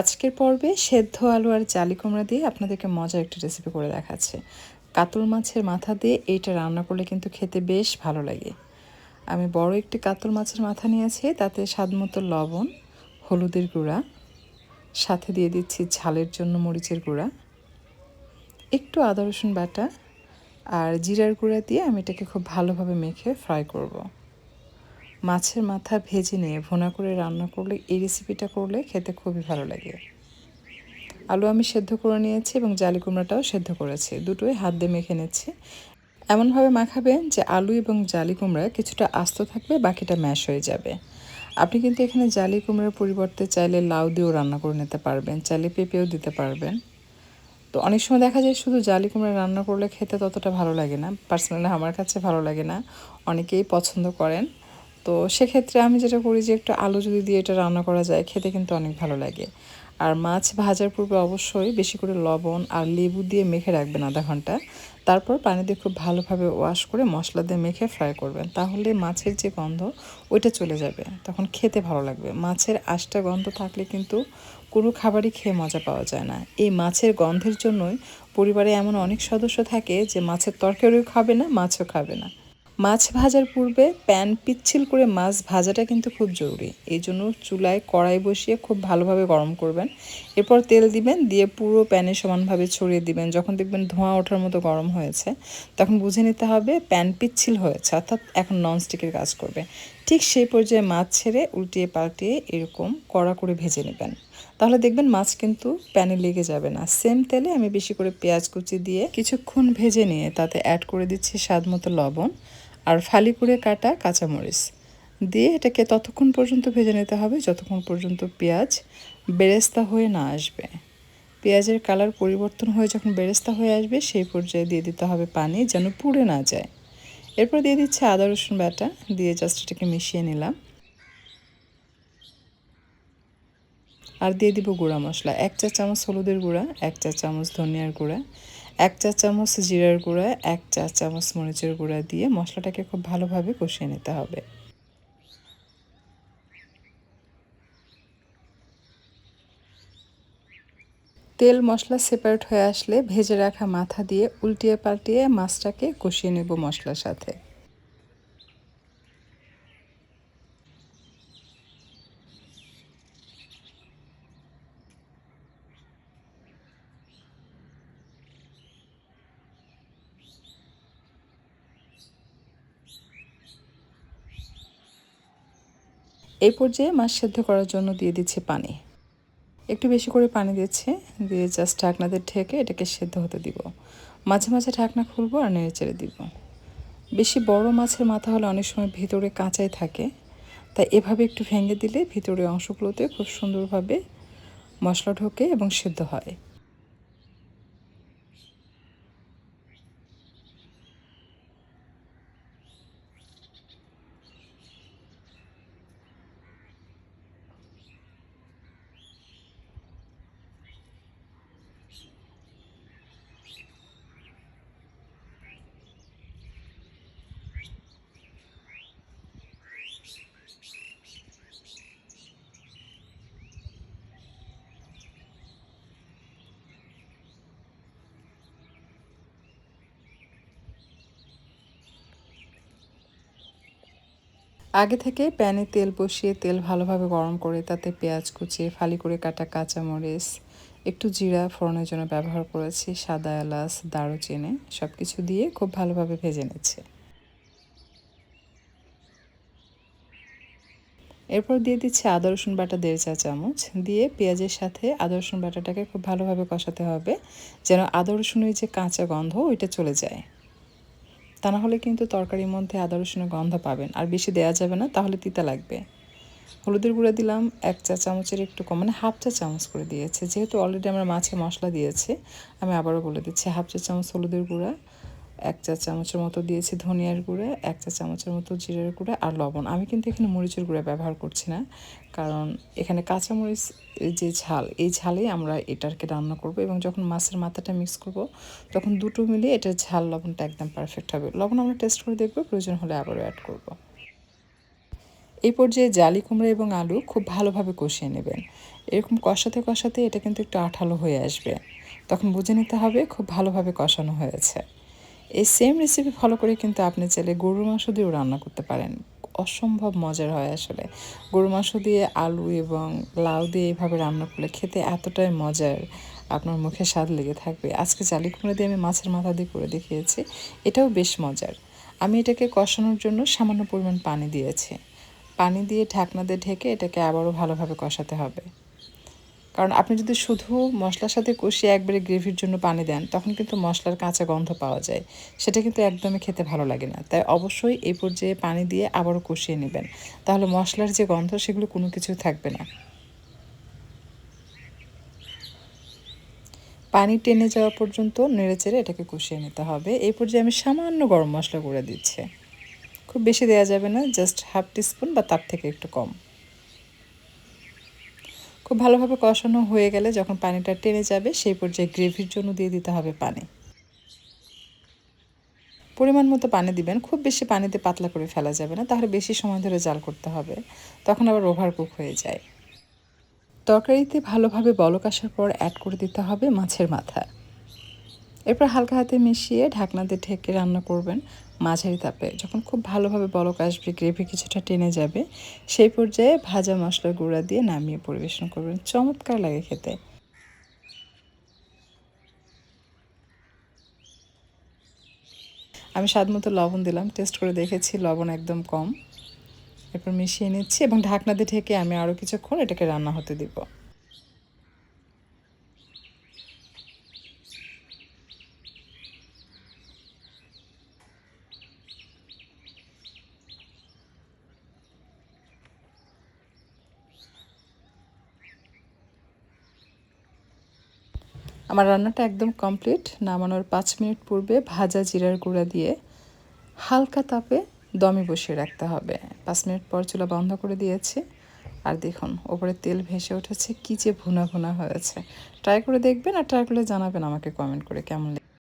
আজকের পর্বে সেদ্ধ আলু আর জালি কুমড়া দিয়ে আপনাদেরকে মজার একটা রেসিপি করে দেখাচ্ছে। কাতল মাছের মাথা দিয়ে এইটা রান্না করলে কিন্তু খেতে বেশ ভালো লাগে। আমি বড় একটি কাতল মাছের মাথা নিয়েছি, তাতে স্বাদমতো লবণ, হলুদের গুঁড়া, সাথে দিয়ে দিচ্ছি ঝালের জন্য মরিচের গুঁড়া, একটু আদা রসুন বাটা আর জিরার গুঁড়া দিয়ে আমি এটাকে খুব ভালোভাবে মেখে ফ্রাই করব। মাছের মাথা ভেজে নিয়ে ভুনা করে রান্না করলে এই রেসিপিটা করলে খেতে খুবই ভালো লাগে। আলু আমি সেদ্ধ করে নিয়েছি এবং জালি কুমড়াটাও সেদ্ধ করেছি, দুটোই হাত দিয়ে মেখে নিচ্ছি। এমনভাবে মাখাবেন যে আলু এবং জালি কুমড়া কিছুটা আস্ত থাকবে, বাকিটা ম্যাশ হয়ে যাবে। আপনি কিন্তু এখানে জালি কুমড়ার পরিবর্তে চাইলে লাউ দিয়েও রান্না করে নিতে পারবেন, চাইলে পেঁপেও দিতে পারবেন। তো অনেক সময় দেখা যায় শুধু জালি কুমড়া রান্না করলে খেতে ততটা ভালো লাগে না, পার্সোনালি আমার কাছে ভালো লাগে না, অনেকেই পছন্দ করেন। তো সেক্ষেত্রে আমি যেটা করি যে একটু আলু যদি দিয়ে এটা রান্না করা যায়, খেতে কিন্তু অনেক ভালো লাগে। আর মাছ ভাজার পূর্বে অবশ্যই বেশি করে লবণ আর লেবু দিয়ে মেখে রাখবেন আধা ঘন্টা। তারপর পানি দিয়ে খুব ভালোভাবে ওয়াশ করে মশলা দিয়ে মেখে ফ্রাই করবেন, তাহলে মাছের যে গন্ধ ওইটা চলে যাবে, তখন খেতে ভালো লাগবে। মাছের আঁশটা গন্ধ থাকলে কিন্তু কোনো খাবারই খেয়ে মজা পাওয়া যায় না। এই মাছের গন্ধের জন্যই পরিবারে এমন অনেক সদস্য থাকে যে মাছের তরকারিও খাবে না, মাছও খাবে না। মাছ ভাজার পূর্বে প্যান পিচ্ছিল করে মাছ ভাজাটা কিন্তু খুব জরুরি। এই জন্য চুলায় কড়াই বসিয়ে খুব ভালোভাবে গরম করবেন। এরপর তেল দিবেন, দিয়ে পুরো প্যানে সমানভাবে ছড়িয়ে দিবেন। যখন দেখবেন ধোঁয়া ওঠার মতো গরম হয়েছে, তখন বুঝে নিতে হবে প্যান পিচ্ছিল হয়েছে, অর্থাৎ এখন ননস্টিকের কাজ করবে। ঠিক সেই পর্যায়ে মাছ ছেড়ে উল্টিয়ে পাল্টিয়ে এরকম কড়া করে ভেজে নেবেন, তাহলে দেখবেন মাছ কিন্তু প্যানে লেগে যাবে না। সেম তেলে আমি বেশি করে পেঁয়াজ কুচি দিয়ে কিছুক্ষণ ভেজে নিয়ে তাতে অ্যাড করে দিচ্ছি স্বাদমতো লবণ আর ফালি করে কাটা কাঁচামরিচ দিয়ে এটাকে ততক্ষণ পর্যন্ত ভেজে নিতে হবে যতক্ষণ পর্যন্ত পেঁয়াজ বেরেস্তা হয়ে না আসবে। পেঁয়াজের কালার পরিবর্তন হয়ে যখন বেরেস্তা হয়ে আসবে, সেই পর্যায়ে দিয়ে দিতে হবে পানি, যেন পুড়ে না যায়। এরপর দিয়ে দিচ্ছে আদা রসুন বাটা, দিয়ে জাস্ট এটাকে মিশিয়ে নিলাম। আর দিয়ে দিব গুঁড়া মশলা, 1 চা চামচ হলুদের গুঁড়া, 1 চা চামচ ধনিয়ার গুঁড়া, 1 চা চামচ জিরার গুঁড়া, 1 চা চামচ মরিচের গুঁড়া দিয়ে মশলাটাকে খুব ভালোভাবে কষিয়ে নিতে হবে। তেল মশলা সেপারেট হয়ে আসলে ভেজে রাখা মাথা দিয়ে উল্টিয়ে পাল্টিয়ে মাছটাকে কষিয়ে নেব মশলার সাথে। এই পর্যায়ে মাছ সেদ্ধ করার জন্য দিয়ে দিচ্ছি পানি, একটু বেশি করে পানি দিচ্ছি, দিয়ে জাস্ট ঢাকনা দিয়ে ঢেকে এটাকে সেদ্ধ হতে দিব। মাঝে মাঝে ঢাকনা খুলবো আর নেড়ে চেড়ে দিব। বেশি বড় মাছের মাথা হলে অনেক সময় ভিতরে কাঁচাই থাকে, তাই এভাবে একটু ভেঙে দিলে ভিতরের অংশগুলোতে খুব সুন্দরভাবে মশলা ঢোকে এবং সেদ্ধ হয়। আগে থেকে প্যানে তেল বসিয়ে তেল ভালোভাবে গরম করে তাতে পেঁয়াজ কুচিয়ে ফালি করে কাটা কাঁচামরিচ, একটু জিরা ফোড়নের জন্য ব্যবহার করেছি, সাদা এলাচ, দারুচিনি সব কিছু দিয়ে খুব ভালোভাবে ভেজে নিচ্ছে। এরপর দিয়ে দিচ্ছি আদা রসুন বাটা 1.5 চা চামচ, দিয়ে পেঁয়াজের সাথে আদা রসুন বাটাটাকে খুব ভালোভাবে কষাতে হবে, যেন আদা রসুনের যে কাঁচা গন্ধ ওইটা চলে যায়। তা না হলে কিন্তু তরকারির মধ্যে আদা রসুনের গন্ধ পাবেন, আর বেশি দেওয়া যাবে না, তাহলে তিতা লাগবে। হলুদের গুঁড়া দিলাম 1 চা চামচের একটু কম, মানে 1/2 চা চামচ করে দিয়েছে, যেহেতু অলরেডি আমরা মাছে মশলা দিয়েছি। আমি আবারও বলে দিচ্ছি, 1/2 চা চামচ হলুদের গুঁড়া, 1 চা চামচের মতো দিয়েছি ধনিয়ার গুঁড়া, 1 চা চামচের মতো জিরার গুঁড়া আর লবণ। আমি কিন্তু এখানে মরিচের গুঁড়া ব্যবহার করছি না, কারণ এখানে কাঁচামরিচ যে ঝাল, এই ঝালেই আমরা এটাকে রান্না করব, এবং যখন মাছের মাথাটা মিক্স করব তখন দুটো মিলিয়ে এটার ঝাল লবণটা একদম পারফেক্ট হবে। লবণ আমরা টেস্ট করে দেখব, প্রয়োজন হলে আবারও অ্যাড করব। এই পর্যায়ে জালি কুমড়া এবং আলু খুব ভালোভাবে কষিয়ে নেবেন। এরকম কষাতে কষাতে এটা কিন্তু একটু আঠালো হয়ে আসবে, তখন বুঝে নিতে হবে খুব ভালোভাবে কষানো হয়েছে। এই সেম রেসিপি ফলো করে কিন্তু আপনি চাইলে গরুর মাংস দিয়েও রান্না করতে পারেন। অসম্ভব মজার হয় আসলে। গরুর মাংস দিয়ে আলু এবং লাউ দিয়ে এভাবে রান্না করলে খেতে এতটাই মজার, আপনার মুখে স্বাদ লেগে থাকবে। আজকে জালি কুমড়া দিয়ে আমি মাছের মাথা দিয়ে করে দেখিয়েছি, এটাও বেশ মজার। আমি এটাকে কষানোর জন্য সামান্য পরিমাণ পানি দিয়েছি। পানি দিয়ে ঢাকনা দিয়ে ঢেকে এটাকে আবারও ভালোভাবে কষাতে হবে। কারণ আপনি যদি শুধু মশলার সাথে কষিয়ে একবারে গ্রেভির জন্য পানি দেন, তখন কিন্তু মশলার কাঁচা গন্ধ পাওয়া যায়, সেটা কিন্তু একদমই খেতে ভালো লাগে না। তাই অবশ্যই এই পর্যায়ে পানি দিয়ে আবারও কষিয়ে নেবেন, তাহলে মশলার যে গন্ধ সেগুলো কোনো কিছুই থাকবে না। পানি টেনে যাওয়া পর্যন্ত নেড়েচেড়ে এটাকে কষিয়ে নিতে হবে। এই পর্যায়ে আমি সামান্য গরম মশলা করে দিচ্ছি, খুব বেশি দেওয়া যাবে না, জাস্ট হাফ টিস্পুন বা তার থেকে একটু কম। খুব ভালোভাবে কষানো হয়ে গেলে যখন পানিটা টেনে যাবে, সেই পর্যায়ে গ্রেভির জন্য দিয়ে দিতে হবে পানি। পরিমাণ মতো পানি দিবেন, খুব বেশি পানিতে পাতলা করে ফেলা যাবে না, তাহলে বেশি সময় ধরে জাল করতে হবে, তখন আবার ওভারকুক হয়ে যায়। তরকারিতে ভালোভাবে বলক আসার পর অ্যাড করে দিতে হবে মাছের মাথা। এরপর হালকা হাতে মিশিয়ে ঢাকনা দিয়ে ঢেকে রান্না করবেন মাঝারি তাপে। যখন খুব ভালোভাবে বলক আসবে, গ্রেভি কিছুটা টেনে যাবে, সেই পর্যায়ে ভাজা মশলার গুঁড়া দিয়ে নামিয়ে পরিবেশন করবেন। চমৎকার লাগে খেতে। আমি স্বাদমতো লবণ দিলাম, টেস্ট করে দেখেছি লবণ একদম কম। এরপর মিশিয়ে নিচ্ছি এবং ঢাকনা দিয়ে ঢেকে আমি আরও কিছুক্ষণ এটাকে রান্না হতে দিব। আমার রান্নাটা একদম কমপ্লিট। নামানোর 5 মিনিট পূর্বে ভাজা জিরার গুঁড়া দিয়ে হালকা তাপে দমে বসিয়ে রাখতে হবে। 5 মিনিট পর চুলা বন্ধ করে দিয়েছি। আর দেখুন ওপরে তেল ভেসে উঠেছে, কী যে ভুনা ভুনা হয়েছে। ট্রাই করে দেখবেন, আর ট্রাই করলে জানাবেন আমাকে কমেন্ট করে কেমন